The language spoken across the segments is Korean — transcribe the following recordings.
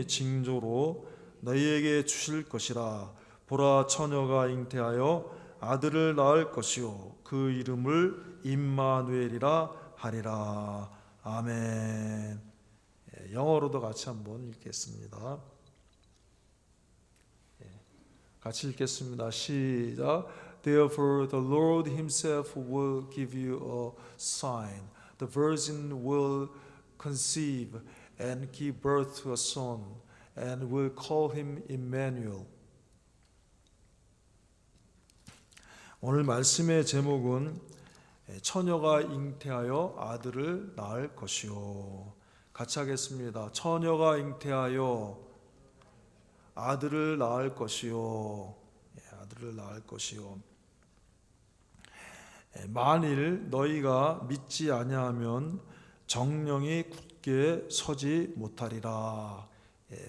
징조로 너희에게 주실 것이라. 보라, 처녀가 잉태하여 아들을 낳을 것이요 그 이름을 임마누엘이라 하리라. 아멘. 영어로도 같이 한번 읽겠습니다. 같이 읽겠습니다. 시작. Therefore the Lord himself will give you a sign. The virgin will conceive and give birth to a son and will call him Emmanuel. 오늘 말씀의 제목은 처녀가 잉태하여 아들을 낳을 것이요. 같이 하겠습니다. 처녀가 잉태하여 아들을 낳을 것이요. 아들을 낳을 것이요. 만일 너희가 믿지 아니하면 정령이 굳게 서지 못하리라.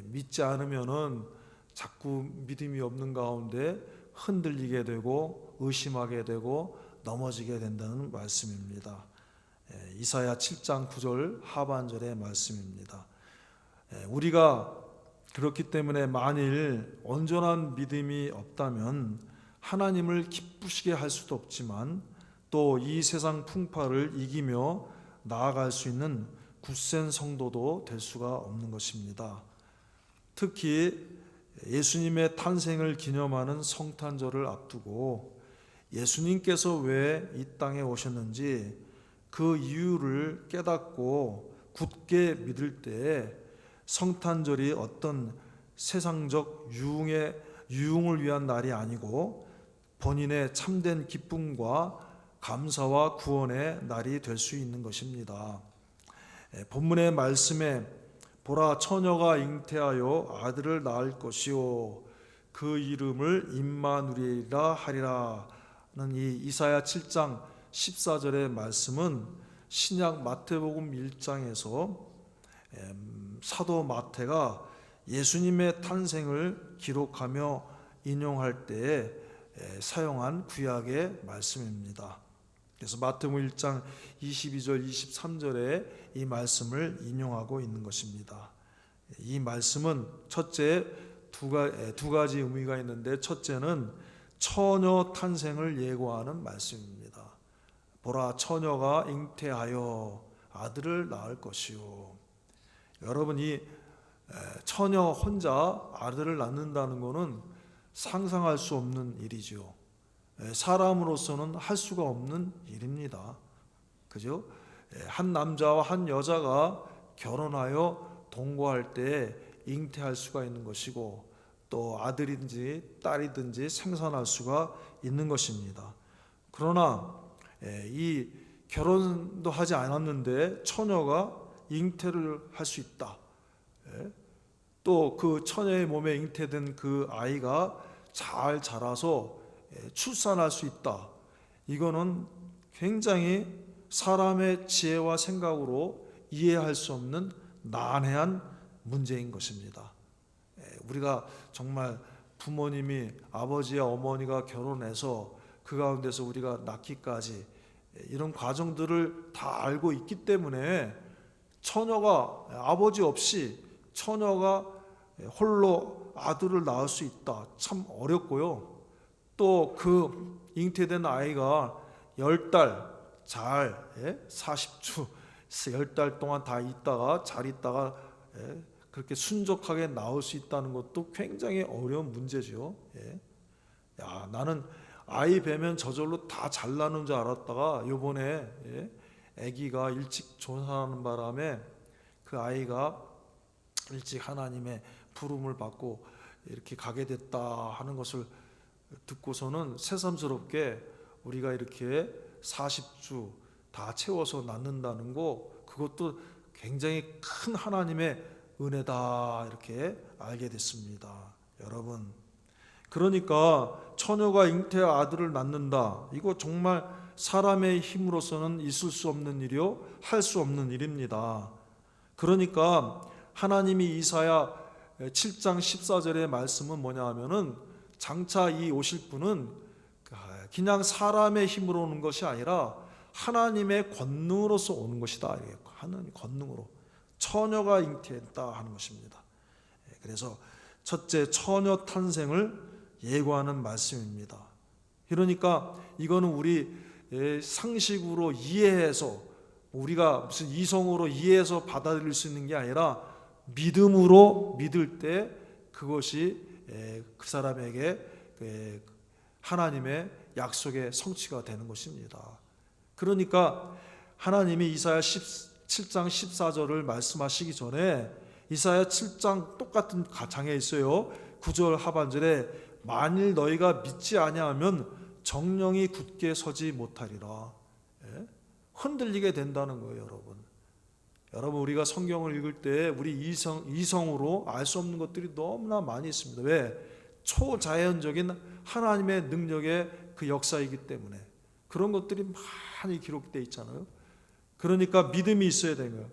믿지 않으면은 자꾸 믿음이 없는 가운데 흔들리게 되고 의심하게 되고 넘어지게 된다는 말씀입니다. 이사야 7장 9절 하반절의 말씀입니다. 우리가 그렇기 때문에 만일 온전한 믿음이 없다면 하나님을 기쁘시게 할 수도 없지만 또 이 세상 풍파를 이기며 나아갈 수 있는 굳센 성도도 될 수가 없는 것입니다. 특히 예수님의 탄생을 기념하는 성탄절을 앞두고 예수님께서 왜 이 땅에 오셨는지 그 이유를 깨닫고 굳게 믿을 때에 성탄절이 어떤 세상적 유흥을 위한 날이 아니고 본인의 참된 기쁨과 감사와 구원의 날이 될 수 있는 것입니다. 본문의 말씀에 보라, 처녀가 잉태하여 아들을 낳을 것이요 그 이름을 임마누엘이라 하리라는 이 이사야 7장 14절의 말씀은 신약 마태복음 1장에서 사도 마태가 예수님의 탄생을 기록하며 인용할 때에 사용한 구약의 말씀입니다. 그래서 마태복음 1장 22절 23절에 이 말씀을 인용하고 있는 것입니다. 이 말씀은 첫째 두 가지 의미가 있는데, 첫째는 처녀 탄생을 예고하는 말씀입니다. 보라, 처녀가 잉태하여 아들을 낳을 것이요. 여러분이 처녀 혼자 아들을 낳는다는 것은 상상할 수 없는 일이죠. 사람으로서는 할 수가 없는 일입니다. 그죠? 한 남자와 한 여자가 결혼하여 동거할 때 잉태할 수가 있는 것이고 또 아들인지 딸이든지 생산할 수가 있는 것입니다. 그러나 이 결혼도 하지 않았는데 처녀가 잉태를 할 수 있다. 또 그 처녀의 몸에 잉태된 그 아이가 잘 자라서 출산할 수 있다. 이거는 굉장히 사람의 지혜와 생각으로 이해할 수 없는 난해한 문제인 것입니다. 우리가 정말 부모님이, 아버지와 어머니가 결혼해서 그 가운데서 우리가 낳기까지 이런 과정들을 다 알고 있기 때문에 처녀가, 아버지 없이 처녀가 홀로 아들을 낳을 수 있다. 참 어렵고요. 또 그 잉태된 아이가 10달 잘 40주 10달 동안 다 있다가 잘 있다가 그렇게 순적하게 나올 수 있다는 것도 굉장히 어려운 문제죠. 나는 아이 뵈면 저절로 다 잘 나는 줄 알았다가 요번에 아기가 일찍 조산하는 바람에 그 아이가 일찍 하나님의 부름을 받고 이렇게 가게 됐다 하는 것을 듣고서는 새삼스럽게 우리가 이렇게 40주 다 채워서 낳는다는 거, 그것도 굉장히 큰 하나님의 은혜다 이렇게 알게 됐습니다. 여러분, 그러니까 처녀가 잉태 아들을 낳는다, 이거 정말 사람의 힘으로서는 있을 수 없는 일이요 할 수 없는 일입니다. 그러니까 하나님이 이사야 7장 14절의 말씀은 뭐냐 하면은 장차 이 오실 분은 그냥 사람의 힘으로 오는 것이 아니라 하나님의 권능으로서 오는 것이다. 하나님 권능으로 처녀가 잉태했다 하는 것입니다. 그래서 첫째, 처녀 탄생을 예고하는 말씀입니다. 그러니까 이거는 우리 상식으로 이해해서, 우리가 무슨 이성으로 이해해서 받아들일 수 있는 게 아니라 믿음으로 믿을 때 그것이 그 사람에게 하나님의 약속의 성취가 되는 것입니다. 그러니까 하나님이 이사야 7장 14절을 말씀하시기 전에 이사야 7장 똑같은 장에 있어요. 9절 하반절에 만일 너희가 믿지 아니하면 정령이 굳게 서지 못하리라. 흔들리게 된다는 거예요, 여러분. 여러분, 우리가 성경을 읽을 때 우리 이성으로 알 수 없는 것들이 너무나 많이 있습니다. 왜? 초자연적인 하나님의 능력의 그 역사이기 때문에 그런 것들이 많이 기록되어 있잖아요. 그러니까 믿음이 있어야 되는 거예요.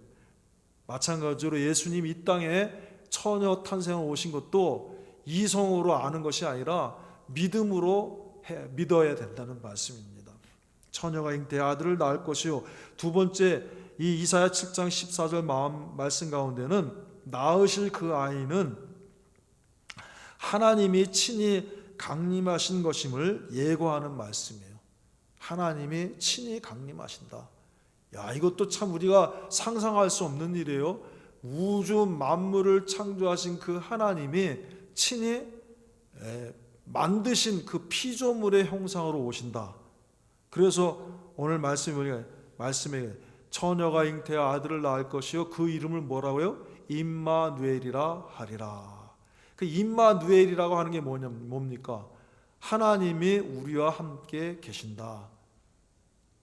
마찬가지로 예수님이 이 땅에 처녀 탄생을 오신 것도 이성으로 아는 것이 아니라 믿음으로 믿어야 된다는 말씀입니다. 처녀가 잉태해 아들을 낳을 것이요. 두 번째, 이 이사야 7장 14절 말씀 가운데는 낳으실 그 아이는 하나님이 친히 강림하신 것임을 예고하는 말씀이에요. 하나님이 친히 강림하신다. 야, 이것도 참 우리가 상상할 수 없는 일이에요. 우주 만물을 창조하신 그 하나님이 친히 만드신 그 피조물의 형상으로 오신다. 그래서 오늘 말씀에 처녀가 잉태해 아들을 낳을 것이요 그 이름을 뭐라고요? 임마누엘이라 하리라. 그 임마누엘이라고 하는 게 뭡니까? 하나님이 우리와 함께 계신다.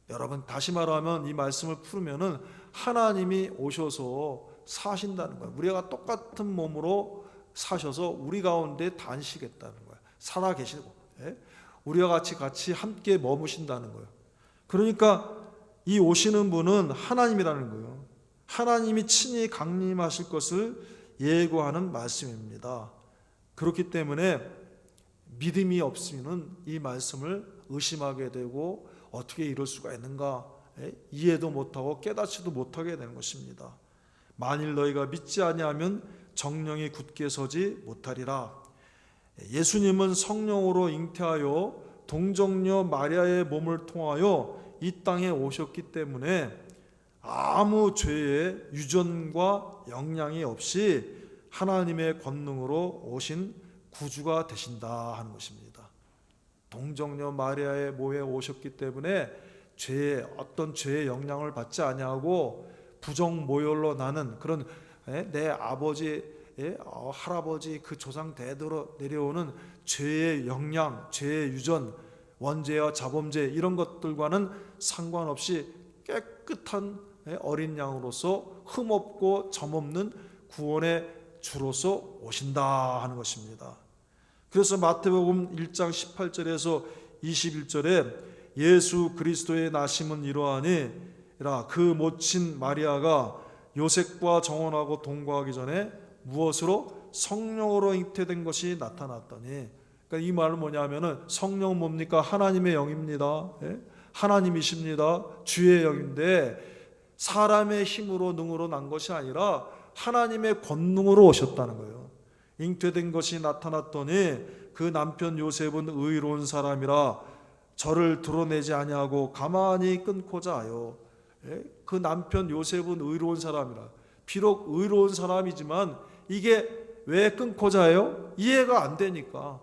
여러분, 다시 말하면 이 말씀을 풀으면은 하나님이 오셔서 사신다는 거예요. 우리가 똑같은 몸으로 사셔서 우리 가운데 다니시겠다는 거예요. 살아 계시고, 우리와 같이 함께 머무신다는 거예요. 그러니까 이 오시는 분은 하나님이라는 거예요. 하나님이 친히 강림하실 것을 예고하는 말씀입니다. 그렇기 때문에 믿음이 없으면 이 말씀을 의심하게 되고 어떻게 이럴 수가 있는가 이해도 못하고 깨닫지도 못하게 되는 것입니다. 만일 너희가 믿지 아니하면 정령이 굳게 서지 못하리라. 예수님은 성령으로 잉태하여 동정녀 마리아의 몸을 통하여 이 땅에 오셨기 때문에 아무 죄의 유전과 영향이 없이 하나님의 권능으로 오신 구주가 되신다 하는 것입니다. 동정녀 마리아의 몸에 오셨기 때문에 어떤 죄의 영향을 받지 아니하고 부정모혈로 나는 그런 내 아버지, 할아버지 그 조상 대대로 내려오는 죄의 영향, 죄의 유전, 원죄와 자범죄 이런 것들과는 상관없이 깨끗한 어린 양으로서 흠없고 점없는 구원의 주로서 오신다 하는 것입니다. 그래서 마태복음 1장 18절에서 21절에 예수 그리스도의 나심은 이러하니 그 모친 마리아가 요셉과 정혼하고 동거하기 전에 무엇으로? 성령으로 잉태된 것이 나타났더니, 그러니까 이 말은 뭐냐면은 성령은 뭡니까? 하나님의 영입니다. 하나님이십니다. 주의 영인데 사람의 힘으로 능으로 난 것이 아니라 하나님의 권능으로 오셨다는 거예요. 잉태된 것이 나타났더니 그 남편 요셉은 의로운 사람이라 저를 드러내지 아니하고 가만히 끊고자 하여. 그 남편 요셉은 의로운 사람이라. 비록 의로운 사람이지만 이게 왜 끊고자 해요? 이해가 안 되니까.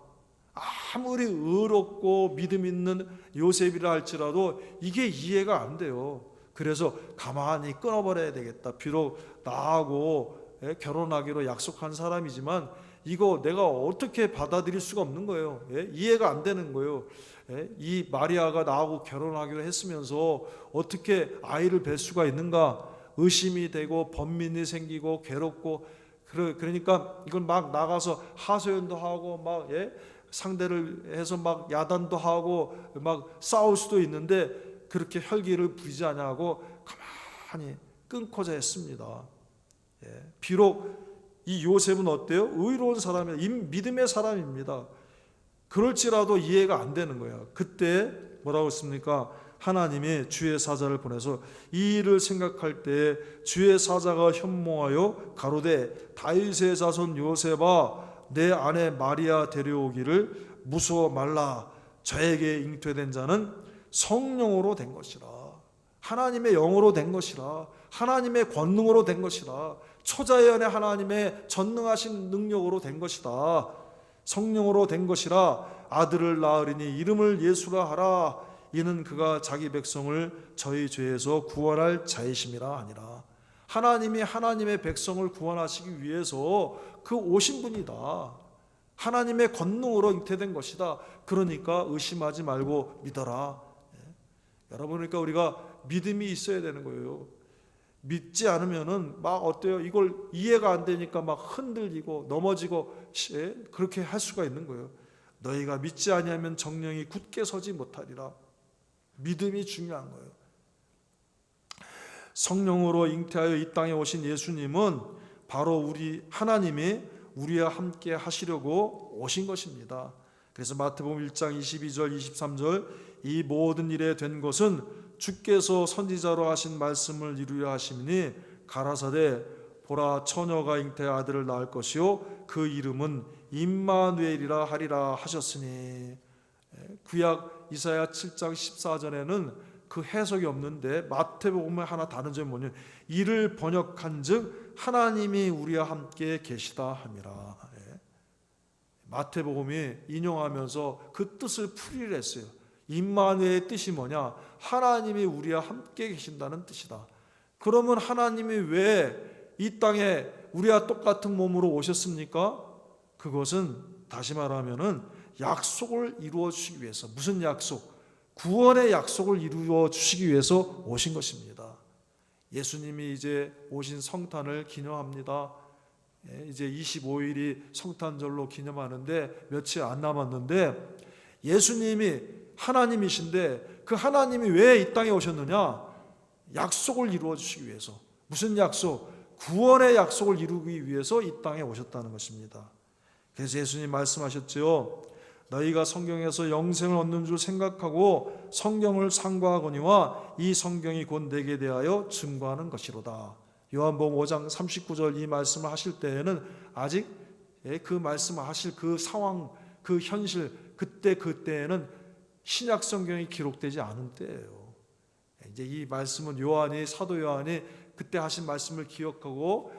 아무리 의롭고 믿음 있는 요셉이라 할지라도 이게 이해가 안 돼요. 그래서 가만히 끊어버려야 되겠다. 비록 나하고 결혼하기로 약속한 사람이지만 이거 내가 어떻게 받아들일 수가 없는 거예요. 이해가 안 되는 거예요. 이 마리아가 나하고 결혼하기로 했으면서 어떻게 아이를 뵐 수가 있는가? 의심이 되고 번민이 생기고 괴롭고, 그러니까 이걸 막 나가서 하소연도 하고 막 상대를 해서 막 야단도 하고 막 싸울 수도 있는데 그렇게 혈기를 부리지 아니하고 가만히 끊고자 했습니다. 비록 이 요셉은 어때요? 의로운 사람이에요. 믿음의 사람입니다. 그럴지라도 이해가 안 되는 거예요. 그때 뭐라고 했습니까? 하나님이 주의 사자를 보내서 이 일을 생각할 때 주의 사자가 현몽하여 가로되 다윗의 자손 요셉아 내 아내 마리아 데려오기를 무서워 말라. 저에게 잉태된 자는 성령으로 된 것이라. 하나님의 영으로 된 것이라. 하나님의 권능으로 된 것이라. 초자연의 하나님의 전능하신 능력으로 된 것이다. 성령으로 된 것이라. 아들을 낳으리니 이름을 예수라 하라. 이는 그가 자기 백성을 저희 죄에서 구원할 자이심이라 하니라. 하나님이 하나님의 백성을 구원하시기 위해서 그 오신 분이다. 하나님의 권능으로 잉태된 것이다. 그러니까 의심하지 말고 믿어라. 여러분, 그러니까 우리가 믿음이 있어야 되는 거예요. 믿지 않으면은 막 어때요? 이걸 이해가 안 되니까 막 흔들리고 넘어지고 그렇게 할 수가 있는 거예요. 너희가 믿지 아니하면 정령이 굳게 서지 못하리라. 믿음이 중요한 거예요. 성령으로 잉태하여 이 땅에 오신 예수님은 바로 우리 하나님이 우리와 함께 하시려고 오신 것입니다. 그래서 마태복음 1장 22절 23절 이 모든 일에 된 것은 주께서 선지자로 하신 말씀을 이루려 하심이니 가라사대 보라 처녀가 잉태하여 아들을 낳을 것이요 그 이름은 임마누엘이라 하리라 하셨으니. 구약 이사야 7장 14절에는 그 해석이 없는데 마태복음에 하나 다른 점이 뭐냐면 이를 번역한즉 하나님이 우리와 함께 계시다 함이라. 마태복음이 인용하면서 그 뜻을 풀이를 했어요. 임마누엘의 뜻이 뭐냐? 하나님이 우리와 함께 계신다는 뜻이다. 그러면 하나님이 왜 이 땅에 우리와 똑같은 몸으로 오셨습니까? 그것은 다시 말하면은 약속을 이루어 주시기 위해서. 무슨 약속? 구원의 약속을 이루어 주시기 위해서 오신 것입니다. 예수님이 이제 오신 성탄을 기념합니다. 이제 25일이 성탄절로 기념하는데 며칠 안 남았는데 예수님이 하나님이신데 그 하나님이 왜 이 땅에 오셨느냐? 약속을 이루어 주시기 위해서. 무슨 약속? 구원의 약속을 이루기 위해서 이 땅에 오셨다는 것입니다. 그래서 예수님 말씀하셨죠. 너희가 성경에서 영생을 얻는 줄 생각하고 성경을 상고하거니와 이 성경이 곧 내게 대하여 증거하는 것이로다. 요한복음 5장 39절 이 말씀을 하실 때에는 아직 그 말씀을 하실 그 상황, 그 현실, 그때에는 신약 성경이 기록되지 않은 때예요. 이제 이 말씀은 사도 요한이 그때 하신 말씀을 기억하고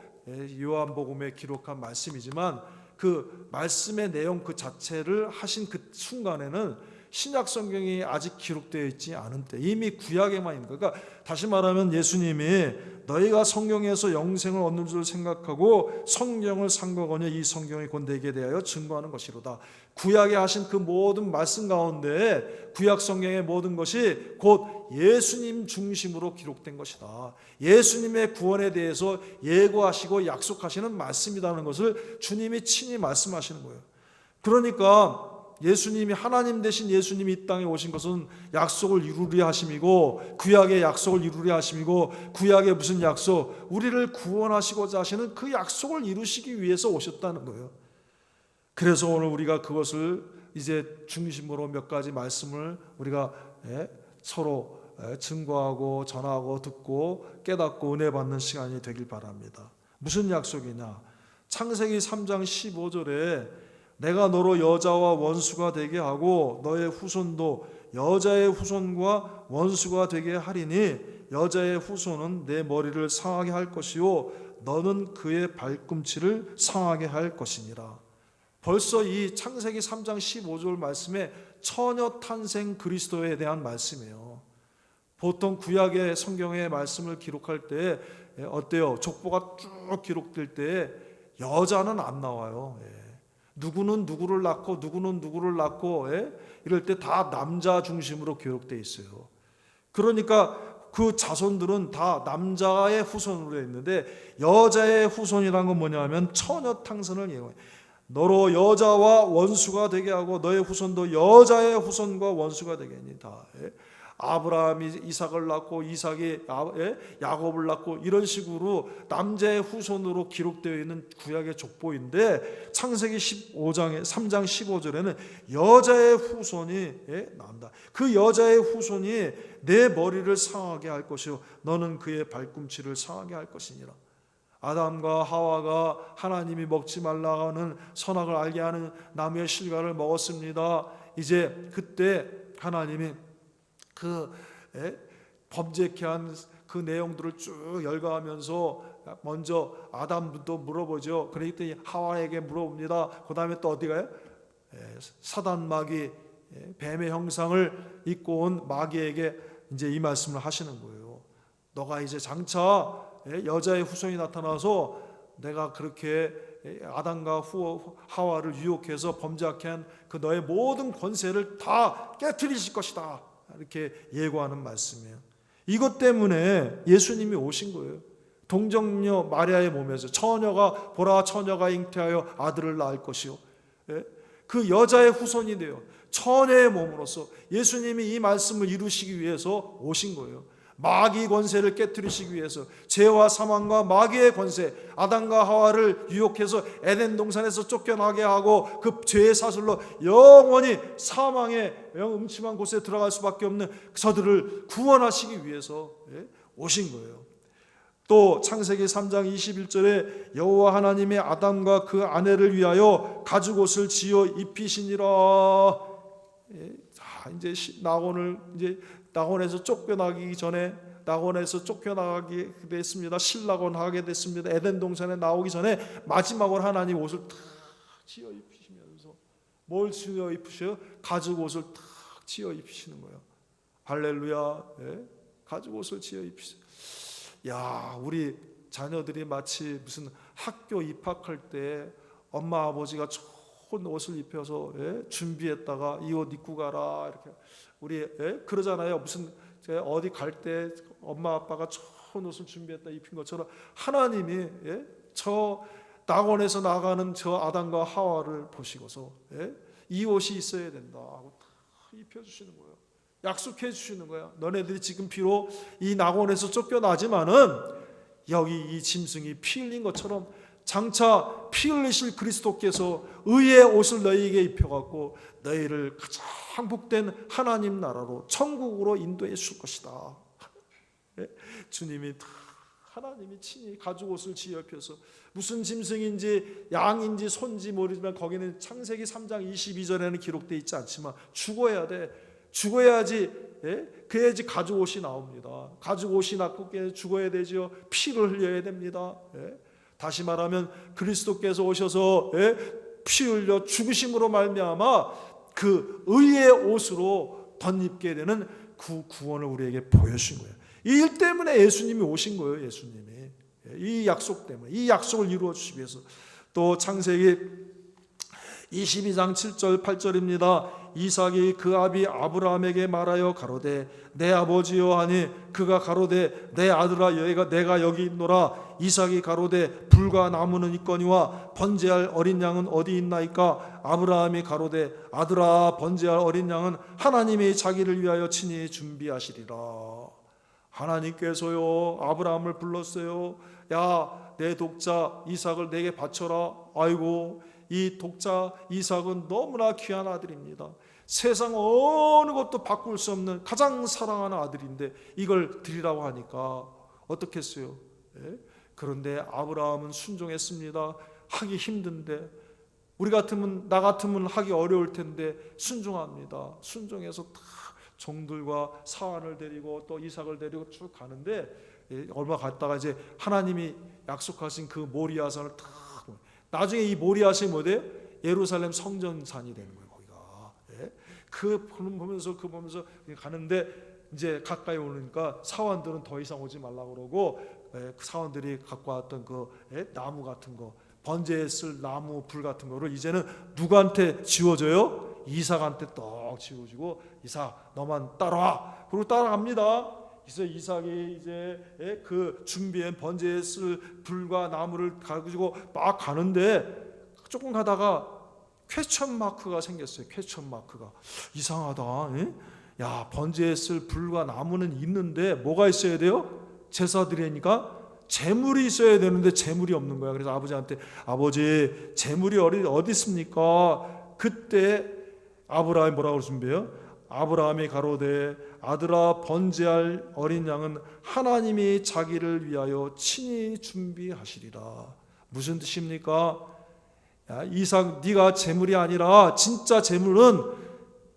요한복음에 기록한 말씀이지만 그 말씀의 내용 그 자체를 하신 그 순간에는 신약 성경이 아직 기록되어 있지 않은 때, 이미 구약에만 있는 거예요. 그러니까 다시 말하면 예수님이 너희가 성경에서 영생을 얻는 줄 생각하고 성경을 상고하거니 이 성경이 곧 내게 대하여 증거하는 것이로다. 구약에 하신 그 모든 말씀 가운데 구약 성경의 모든 것이 곧 예수님 중심으로 기록된 것이다. 예수님의 구원에 대해서 예고하시고 약속하시는 말씀이라는 것을 주님이 친히 말씀하시는 거예요. 그러니까 예수님이 하나님 되신 예수님이 이 땅에 오신 것은 약속을 이루려 하심이고 구약의 약속을 이루려 하심이고 구약의 무슨 약속? 우리를 구원하시고자 하시는 그 약속을 이루시기 위해서 오셨다는 거예요. 그래서 오늘 우리가 그것을 이제 중심으로 몇 가지 말씀을 우리가 서로 증거하고 전하고 듣고 깨닫고 은혜 받는 시간이 되길 바랍니다. 무슨 약속이냐? 창세기 3장 15절에 내가 너로 여자와 원수가 되게 하고 너의 후손도 여자의 후손과 원수가 되게 하리니 여자의 후손은 내 머리를 상하게 할 것이요 너는 그의 발꿈치를 상하게 할 것이니라. 벌써 이 창세기 3장 15절 말씀에 처녀 탄생 그리스도에 대한 말씀이에요. 보통 구약의 성경의 말씀을 기록할 때 어때요? 족보가 쭉 기록될 때 여자는 안 나와요. 누구는 누구를 낳고 누구는 누구를 낳고 이럴 때 다 남자 중심으로 기록되어 있어요. 그러니까 그 자손들은 다 남자의 후손으로 있는데 여자의 후손이란 건 뭐냐면 처녀 탕선을 예언해요. 너로 여자와 원수가 되게 하고 너의 후손도 여자의 후손과 원수가 되게 하니다. 아브라함이 이삭을 낳고 이삭이 야곱을 낳고 이런 식으로 남자의 후손으로 기록되어 있는 구약의 족보인데 창세기 15장에 3장 15절에는 여자의 후손이 나온다. 그 여자의 후손이 내 머리를 상하게 할 것이요 너는 그의 발꿈치를 상하게 할 것이니라. 아담과 하와가 하나님이 먹지 말라 하는 선악을 알게 하는 나무의 실과를 먹었습니다. 이제 그때 하나님이 그 범죄케 한 그 내용들을 쭉 열거하면서 먼저 아담부터 물어보죠. 그랬더니 하와에게 물어봅니다. 그 다음에 또 어디 가요? 사단 마귀, 뱀의 형상을 입고 온 마귀에게 이제 이 말씀을 하시는 거예요. 너가 이제 장차 여자의 후손이 나타나서 내가 그렇게 아담과 하와를 유혹해서 범죄하게 한 그 너의 모든 권세를 다 깨트리실 것이다. 이렇게 예고하는 말씀이에요. 이것 때문에 예수님이 오신 거예요. 동정녀 마리아의 몸에서 처녀가 보라 처녀가 잉태하여 아들을 낳을 것이요. 그 여자의 후손이 되어 처녀의 몸으로서 예수님이 이 말씀을 이루시기 위해서 오신 거예요. 마귀 권세를 깨뜨리시기 위해서 죄와 사망과 마귀의 권세, 아담과 하와를 유혹해서 에덴 동산에서 쫓겨나게 하고 그 죄의 사슬로 영원히 사망의 음침한 곳에 들어갈 수밖에 없는 저들을 구원하시기 위해서 오신 거예요. 또 창세기 3장 21절에 여호와 하나님의 아담과 그 아내를 위하여 가죽옷을 지어 입히시니라. 이제 낙원에서 쫓겨나기 전에 낙원에서 쫓겨나게 됐습니다. 신낙원 하게 됐습니다. 에덴 동산에 나오기 전에 마지막으로 하나님 옷을 탁 지어 입히시면서 뭘 지어 입히셔요? 가죽 옷을 탁 지어 입히시는 거예요. 할렐루야. 가죽 옷을 지어 입히세요. 야, 우리 자녀들이 마치 무슨 학교 입학할 때 엄마 아버지가 좋은 옷을 입혀서 준비했다가 이 옷 입고 가라 이렇게 우리 그러잖아요. 무슨 어디 갈 때 엄마 아빠가 좋은 옷을 준비했다 입힌 것처럼 하나님이 저 낙원에서 나가는 저 아담과 하와를 보시고서 이 옷이 있어야 된다 하고 다 입혀주시는 거예요. 약속해 주시는 거예요. 너네들이 지금 비록 이 낙원에서 쫓겨나지만은 여기 이 짐승이 피 흘린 것처럼 장차 피 흘리실 그리스도께서 의의 옷을 너희에게 입혀갖고 너희를 가장 복된 하나님 나라로 천국으로 인도해 줄 것이다. 주님이 하나님이 친히 가죽 옷을 지어 입혀서 무슨 짐승인지 양인지 소인지 모르지만 거기는 창세기 3장 22절에는 기록되어 있지 않지만 죽어야 돼. 죽어야지 그래야지 가죽 옷이 나옵니다. 가죽 옷이 낳고 죽어야 되죠. 피를 흘려야 됩니다. 다시 말하면 그리스도께서 오셔서 피 흘려 죽으심으로 말미암아 그 의의 옷으로 덧입게 되는 그 구원을 우리에게 보여주신 거예요. 이 일 때문에 예수님이 오신 거예요. 예수님이 이 약속 때문에 이 약속을 이루어 주시기 위해서. 또 창세기 22장 7절 8절입니다. 이삭이 그 아비 아브라함에게 말하여 가로되 내 아버지여 하니 그가 가로되 내 아들아 내가 여기 있노라. 이삭이 가로되 불과 나무는 있거니와 번제할 어린 양은 어디 있나이까. 아브라함이 가로되 아들아 번제할 어린 양은 하나님이 자기를 위하여 친히 준비하시리라. 하나님께서요 아브라함을 불렀어요. 야 내 독자 이삭을 내게 바쳐라. 아이고 이 독자 이삭은 너무나 귀한 아들입니다. 세상 어느 것도 바꿀 수 없는 가장 사랑하는 아들인데 이걸 드리라고 하니까 어떻겠어요? 그런데 아브라함은 순종했습니다. 하기 힘든데 우리 같으면 나 같으면 하기 어려울 텐데 순종합니다. 순종해서 다 종들과 사환을 데리고 또 이삭을 데리고 쭉 가는데 얼마 갔다가 이제 하나님이 약속하신 그 모리아산을 다 나중에 이 모리아산이 뭐래요? 예루살렘 성전산이 되는 거예요. 거기가 그 보면서 가는데 이제 가까이 오니까 사원들은 더 이상 오지 말라고 그러고 사원들이 갖고 왔던 그 나무 같은 거 번제에 쓸 나무 불 같은 거를 이제는 누구한테 지워줘요? 이삭한테 떡 지워주고 이삭 너만 따라와. 그리고 따라갑니다. 그래서 이삭이 이제 그 준비한 번제에 쓸 불과 나무를 가지고 막 가는데 조금 가다가 퀘스천 마크가 생겼어요. 퀘스천 마크가 이상하다. 야, 번제에 쓸 불과 나무는 있는데 뭐가 있어야 돼요? 제사 드리니까 재물이 있어야 되는데 재물이 없는 거야. 그래서 아버지한테, 아버지 재물이 어디 있습니까? 그때 아브라함이 뭐라고 준비해요? 아브라함이 가로되 아들아, 번제할 어린 양은 하나님이 자기를 위하여 친히 준비하시리라. 무슨 뜻입니까? 야, 이삭, 네가 재물이 아니라 진짜 재물은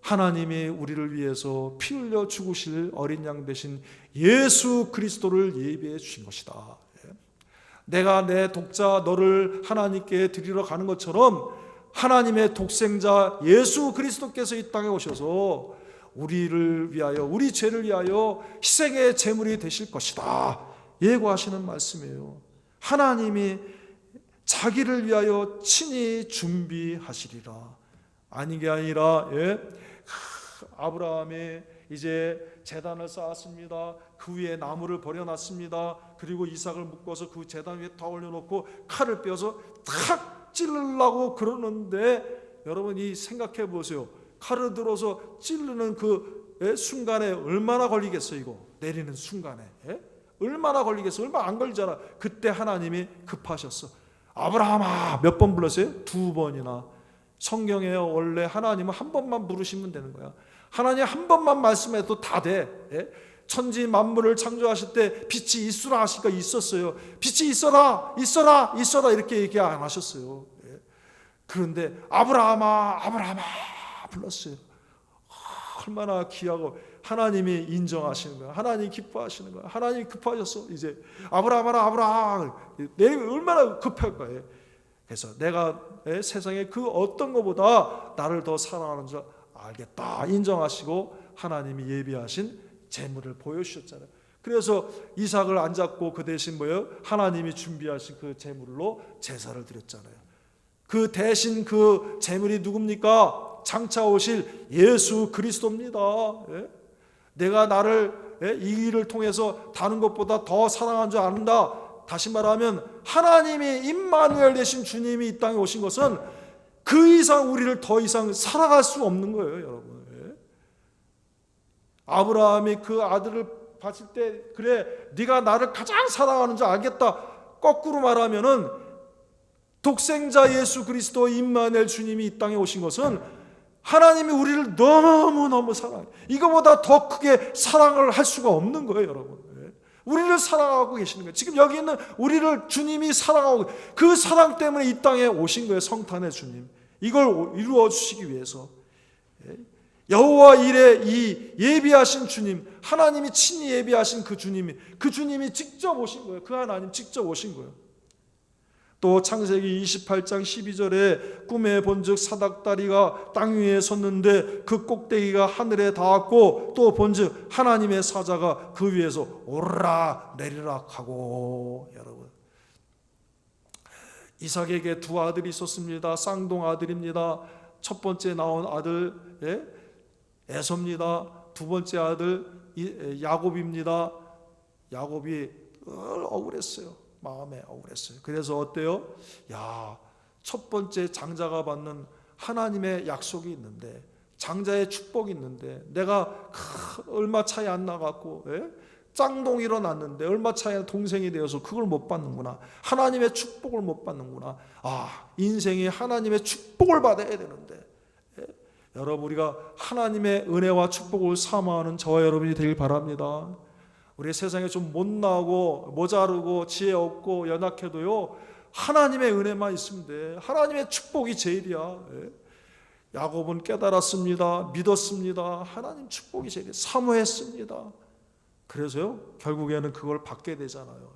하나님이 우리를 위해서 피 흘려 죽으실 어린 양 대신 예수 그리스도를 예비해 주신 것이다. 내가 내 독자 너를 하나님께 드리러 가는 것처럼 하나님의 독생자 예수 그리스도께서 이 땅에 오셔서 우리를 위하여, 우리 죄를 위하여 희생의 제물이 되실 것이다 예고하시는 말씀이에요. 하나님이 자기를 위하여 친히 준비하시리라. 아닌 게 아니라 아브라함이 이제 제단을 쌓았습니다. 그 위에 나무를 버려놨습니다. 그리고 이삭을 묶어서 그 제단 위에 다 올려놓고 칼을 빼어서 탁 찌르려고 그러는데, 여러분이 생각해 보세요. 칼을 들어서 찌르는 그 순간에 얼마나 걸리겠어요? 이거 내리는 순간에 얼마나 걸리겠어요? 얼마 안 걸리잖아. 그때 하나님이 급하셨어. 아브라함아, 몇 번 불렀어요? 2번이나. 성경에 원래 하나님은 한 번만 부르시면 되는 거야. 하나님 한 번만 말씀해도 다 돼. 천지 만물을 창조하실 때 빛이 있으라 하시니까 있었어요. 빛이 있어라, 있어라, 있어라 이렇게 얘기 안 하셨어요. 그런데 아브라함아, 아브라함아 불렀어요. 얼마나 귀하고 하나님이 인정하시는 거야. 하나님이 기뻐하시는 거야. 하나님이 급하셨어. 이제 아브라함아, 아브라함, 내가 얼마나 급할 거예요. 그래서 내가 세상에 그 어떤 것보다 나를 더 사랑하는 줄 알겠다 인정하시고 하나님이 예비하신 제물을 보여주셨잖아요. 그래서 이삭을 안 잡고 그 대신 뭐예요? 하나님이 준비하신 그 제물로 제사를 드렸잖아요. 그 대신 그 제물이 누굽니까? 장차 오실 예수 그리스도입니다. 내가 나를 이 일을 통해서 다른 것보다 더 사랑한 줄 안다. 다시 말하면 하나님이 임마누엘 되신 주님이 이 땅에 오신 것은 그 이상 우리를 더 이상 사랑할 수 없는 거예요, 여러분. 아브라함이 그 아들을 봤을 때 그래, 네가 나를 가장 사랑하는 줄 알겠다. 거꾸로 말하면은 독생자 예수 그리스도 임마누엘 주님이 이 땅에 오신 것은 하나님이 우리를 너무너무 사랑해요. 이거보다 더 크게 사랑을 할 수가 없는 거예요, 여러분. 우리를 사랑하고 계시는 거예요. 지금 여기 있는 우리를 주님이 사랑하고, 그 사랑 때문에 이 땅에 오신 거예요. 성탄의 주님. 이걸 이루어 주시기 위해서 여호와 일에 이 예비하신 주님, 하나님이 친히 예비하신 그 주님이 직접 오신 거예요. 그 하나님 직접 오신 거예요. 또 창세기 28장 12절에 꿈에 본즉 사닥다리가 땅 위에 섰는데 그 꼭대기가 하늘에 닿았고, 또 본즉 하나님의 사자가 그 위에서 오르락 내리락 하고. 여러분, 이삭에게 두 아들이 있었습니다. 쌍둥 아들입니다. 첫 번째 나온 아들 에서입니다. 두 번째 아들 야곱입니다. 야곱이 억울했어요. 마음에 억울했어요. 그래서 어때요? 야, 첫 번째 장자가 받는 하나님의 약속이 있는데, 장자의 축복이 있는데, 내가 얼마 차이 안 나갖고 짱동이로 났는데 얼마 차이 동생이 되어서 그걸 못 받는구나. 하나님의 축복을 못 받는구나. 아, 인생이 하나님의 축복을 받아야 되는데. 여러분, 우리가 하나님의 은혜와 축복을 사모하는 저와 여러분이 되길 바랍니다. 우리 세상에 좀 못나고 모자르고 지혜 없고 연약해도요, 하나님의 은혜만 있으면 돼. 하나님의 축복이 제일이야. 야곱은 깨달았습니다. 믿었습니다. 하나님 축복이 제일이야. 사모했습니다. 그래서요, 결국에는 그걸 받게 되잖아요.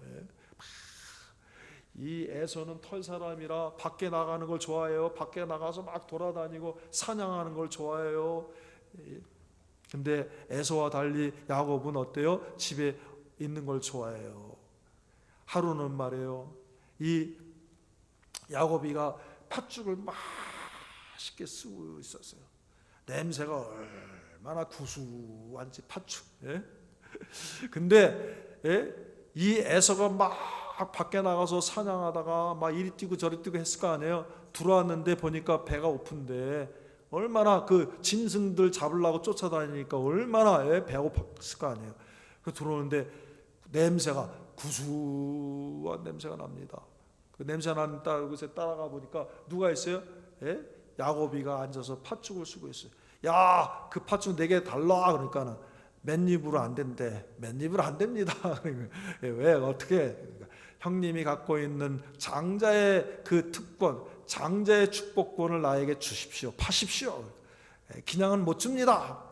이 에서는 털 사람이라 밖에 나가는 걸 좋아해요. 밖에 나가서 막 돌아다니고 사냥하는 걸 좋아해요. 근데 에서와 달리 야곱은 어때요? 집에 있는 걸 좋아해요. 하루는 말이에요, 이 야곱이가 팥죽을 맛있게 쓰고 있었어요. 냄새가 얼마나 구수한지, 팥죽. 근데 이 에서가 막 밖에 나가서 사냥하다가 막 이리 뛰고 저리 뛰고 했을 거 아니에요. 들어왔는데 보니까 배가 고픈데 얼마나 그 짐승들 잡으려고 쫓아다니니까 얼마나 배고팠을 거 아니에요. 그 들어오는데 냄새가 구수한 냄새가 납니다. 그 냄새 나는 곳에 따라가 보니까 누가 있어요? 야곱이가 앉아서 팥죽을 쓰고 있어요. 야, 그 팥죽 4개 달라. 그러니까는 맨입으로 안 된대. 맨입으로 안 됩니다. 왜 어떻게? 그러니까 형님이 갖고 있는 장자의 그 특권, 장자의 축복권을 나에게 주십시오. 파십시오. 그냥은 못 줍니다.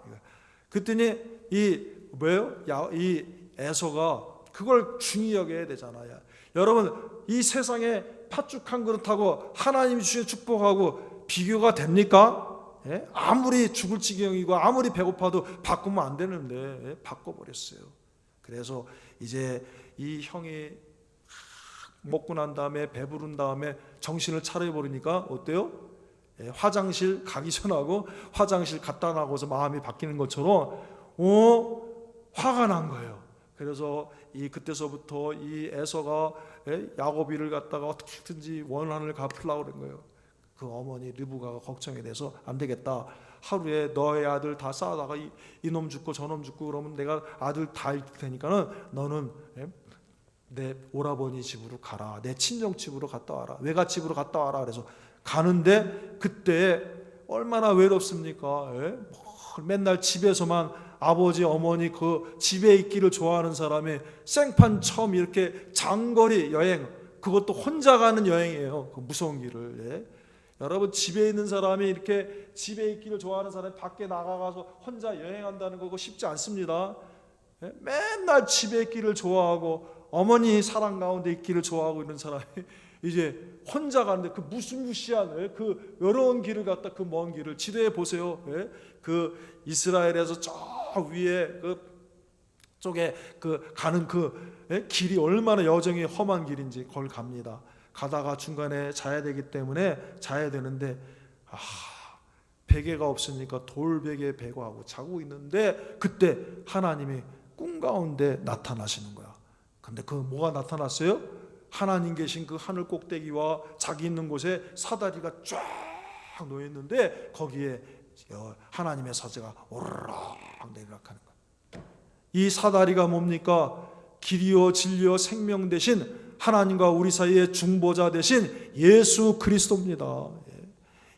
그랬더니 이 에서가 그걸 중히 여겨야 되잖아요. 여러분, 이 세상에 팥죽 한 그릇하고 하나님이 주신 축복하고 비교가 됩니까? 아무리 죽을 지경이고 아무리 배고파도 바꾸면 안 되는데 바꿔버렸어요. 그래서 이제 이 형이 먹고 난 다음에 배부른 다음에 정신을 차려버리니까 어때요? 화장실 가기 전하고 화장실 갔다 나고서 마음이 바뀌는 것처럼 화가 난 거예요. 그래서 그때서부터 이 에서가 야곱이를 갖다가 어떻게든지 원한을 갚으려고 그런 거예요. 그 어머니 르브가가 걱정이 돼서 안 되겠다. 하루에 너의 아들 다 쌓아다가 이놈 죽고 저놈 죽고 그러면 내가 아들 다 잃을 테니까는 너는 내 오라버니 집으로 가라. 내 친정 집으로 갔다 와라. 외갓집으로 갔다 와라. 그래서 가는데 그때 얼마나 외롭습니까? 맨날 집에서만 아버지 어머니 그 집에 있기를 좋아하는 사람이 생판 처음 이렇게 장거리 여행, 그것도 혼자 가는 여행이에요. 그 무서운 길을. 여러분, 집에 있는 사람이 이렇게 집에 있기를 좋아하는 사람이 밖에 나가서 혼자 여행한다는 거 쉽지 않습니다. 맨날 집에 있기를 좋아하고 어머니 사랑 가운데 있기를 좋아하고 있는 사람이 이제 혼자 가는데 그 무시무시한 그 외로운 길을 갔다, 그 먼 길을 지도해 보세요. 그 이스라엘에서 저 위에 그 쪽에 그 가는 그 길이 얼마나 여정이 험한 길인지 그걸 갑니다. 가다가 중간에 자야 되기 때문에 자야 되는데 베개가 없으니까 돌베개 베고하고 자고 있는데 그때 하나님이 꿈 가운데 나타나시는 거야. 근데 그 뭐가 나타났어요? 하나님 계신 그 하늘 꼭대기와 자기 있는 곳에 사다리가 쫙 놓여 있는데 거기에 하나님의 사자가 오르락 내리락하는 거야. 이 사다리가 뭡니까? 길이요 진리요 생명 대신 하나님과 우리 사이의 중보자 대신 예수 그리스도입니다.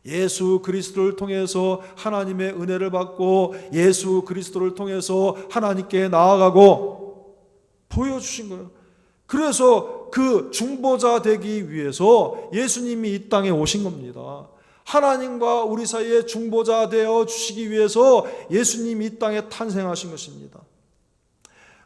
예수 그리스도를 통해서 하나님의 은혜를 받고 예수 그리스도를 통해서 하나님께 나아가고 보여주신 거예요. 그래서 그 중보자 되기 위해서 예수님이 이 땅에 오신 겁니다. 하나님과 우리 사이에 중보자 되어 주시기 위해서 예수님이 이 땅에 탄생하신 것입니다.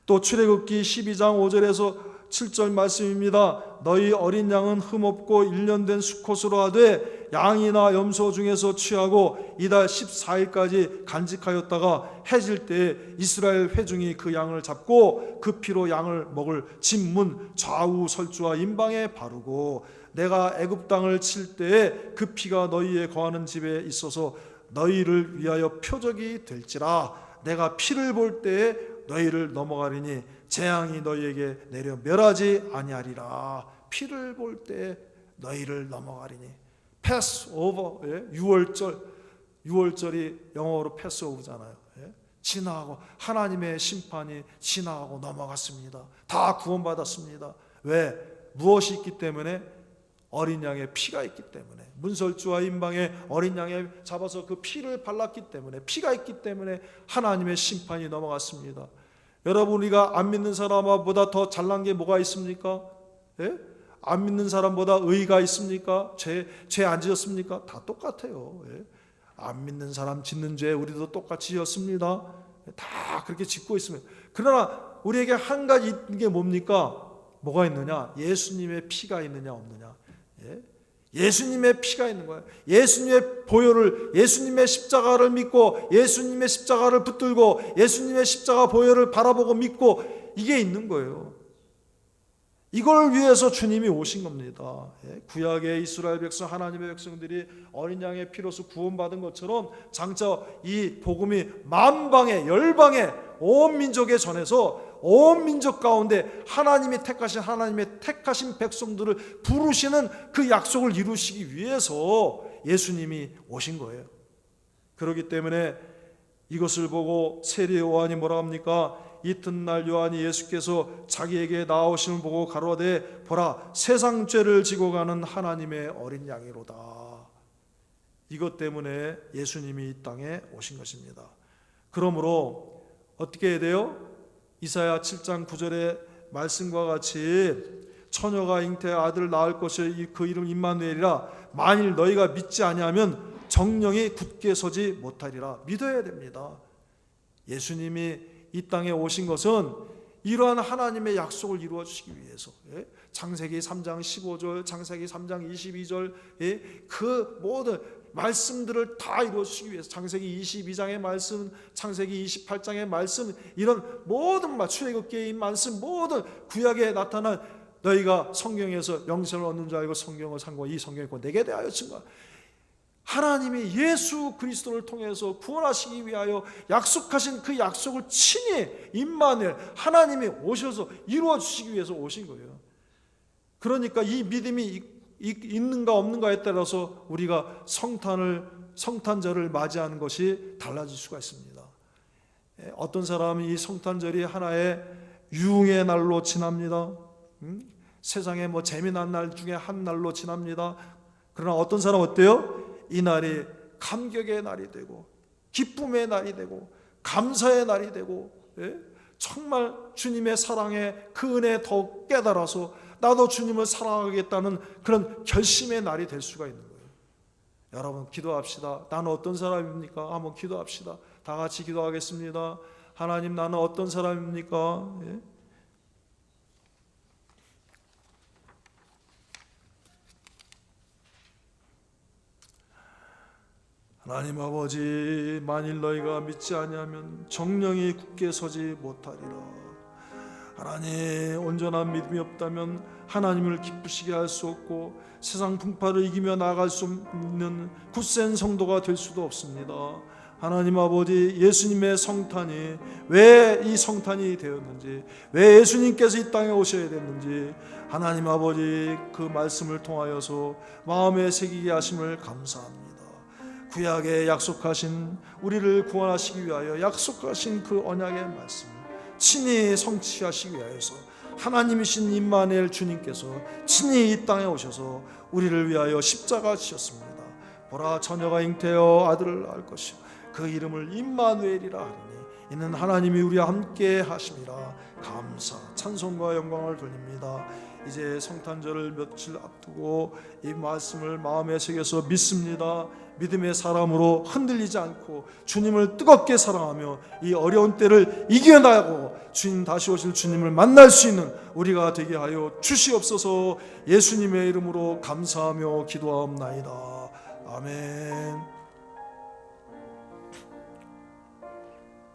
또 출애굽기 12장 5절에서 7절 말씀입니다. 너희 어린 양은 흠없고 1년 된 수컷으로 하되 양이나 염소 중에서 취하고 이달 14일까지 간직하였다가 해질 때에 이스라엘 회중이 그 양을 잡고 그 피로 양을 먹을 집문 좌우 설주와 임방에 바르고 내가 애굽 땅을 칠 때에 그 피가 너희의 거하는 집에 있어서 너희를 위하여 표적이 될지라. 내가 피를 볼 때에 너희를 넘어가리니 재앙이 너희에게 내려 멸하지 아니하리라. 피를 볼 때 너희를 넘어가리니. 패스오버, 6월절이 영어로 패스오브잖아요. 지나가고 하나님의 심판이 지나가고 넘어갔습니다. 다 구원받았습니다. 왜? 무엇이 있기 때문에? 어린 양의 피가 있기 때문에. 문설주와 임방에 어린 양에 잡아서 그 피를 발랐기 때문에, 피가 있기 때문에 하나님의 심판이 넘어갔습니다. 여러분, 우리가 안 믿는 사람보다 더 잘난 게 뭐가 있습니까? 안 믿는 사람보다 의가 있습니까? 죄 안 지었습니까? 다 똑같아요. 안 믿는 사람 짓는 죄 우리도 똑같이 지었습니다. 다 그렇게 짓고 있습니다. 그러나 우리에게 한 가지 있는 게 뭡니까? 뭐가 있느냐? 예수님의 피가 있느냐 없느냐? 예수님의 피가 있는 거예요. 예수님의 보혈을, 예수님의 십자가를 믿고 예수님의 십자가를 붙들고 예수님의 십자가 보혈을 바라보고 믿고 이게 있는 거예요. 이걸 위해서 주님이 오신 겁니다. 구약의 이스라엘 백성, 하나님의 백성들이 어린 양의 피로서 구원받은 것처럼 장차 이 복음이 만방에, 열방에, 온 민족에 전해서 온 민족 가운데 하나님의 택하신 백성들을 부르시는 그 약속을 이루시기 위해서 예수님이 오신 거예요. 그렇기 때문에 이것을 보고 세례 요한이 뭐라 합니까? 이튿날 요한이 예수께서 자기에게 나오심을 보고 가로되 보라 세상 죄를 지고 가는 하나님의 어린 양이로다. 이것 때문에 예수님이 이 땅에 오신 것입니다. 그러므로 어떻게 해야 돼요? 이사야 7장 9절의 말씀과 같이 처녀가 잉태해 아들을 낳을 것이 그 이름 임마누엘이라. 만일 너희가 믿지 아니하면 정령이 굳게 서지 못하리라. 믿어야 됩니다. 예수님이 이 땅에 오신 것은 이러한 하나님의 약속을 이루어 주시기 위해서, 창세기 3장 15절, 창세기 3장 22절 그 모든 말씀들을 다 이루어 주시기 위해서, 창세기 22장의 말씀, 창세기 28장의 말씀, 이런 모든 출애굽기의 말씀, 모든 구약에 나타난 너희가 성경에서 영생을 얻는 줄 알고 성경을 상고 이 성경을 읽고 내게 대하여 증거. 하나님이 예수 그리스도를 통해서 구원하시기 위하여 약속하신 그 약속을 친히 임마누엘 하나님이 오셔서 이루어 주시기 위해서 오신 거예요. 그러니까 이 믿음이 있는가 없는가에 따라서 우리가 성탄절을 맞이하는 것이 달라질 수가 있습니다. 어떤 사람은 이 성탄절이 하나의 유흥의 날로 지납니다. 세상에 재미난 날 중에 한 날로 지납니다. 그러나 어떤 사람은 어때요? 이 날이 감격의 날이 되고 기쁨의 날이 되고 감사의 날이 되고, 정말 주님의 사랑에 그 은혜에 더 깨달아서 나도 주님을 사랑하겠다는 그런 결심의 날이 될 수가 있는 거예요. 여러분 기도합시다. 나는 어떤 사람입니까? 한번 기도합시다. 다 같이 기도하겠습니다. 하나님, 나는 어떤 사람입니까? 하나님 아버지, 만일 너희가 믿지 아니하면 정령이 굳게 서지 못하리라. 하나님, 온전한 믿음이 없다면 하나님을 기쁘시게 할 수 없고 세상 풍파를 이기며 나아갈 수 없는 굳센 성도가 될 수도 없습니다. 하나님 아버지, 예수님의 성탄이 왜 이 성탄이 되었는지, 왜 예수님께서 이 땅에 오셔야 됐는지 하나님 아버지 그 말씀을 통하여서 마음에 새기게 하심을 감사합니다. 구약에 약속하신, 우리를 구원하시기 위하여 약속하신 그 언약의 말씀 친히 성취하시기 위하여서 하나님이신 임마누엘 주님께서 친히 이 땅에 오셔서 우리를 위하여 십자가 지셨습니다. 보라, 처녀가 잉태하여 아들을 낳을 것이요 그 이름을 임마누엘이라 하리니 이는 하나님이 우리와 함께 하심이라. 감사 찬송과 영광을 돌립니다. 이제 성탄절을 며칠 앞두고 이 말씀을 마음에 새겨서 믿습니다. 믿음의 사람으로 흔들리지 않고 주님을 뜨겁게 사랑하며 이 어려운 때를 이겨나가고 주님 다시 오실 주님을 만날 수 있는 우리가 되게 하여 주시옵소서. 예수님의 이름으로 감사하며 기도하옵나이다. 아멘.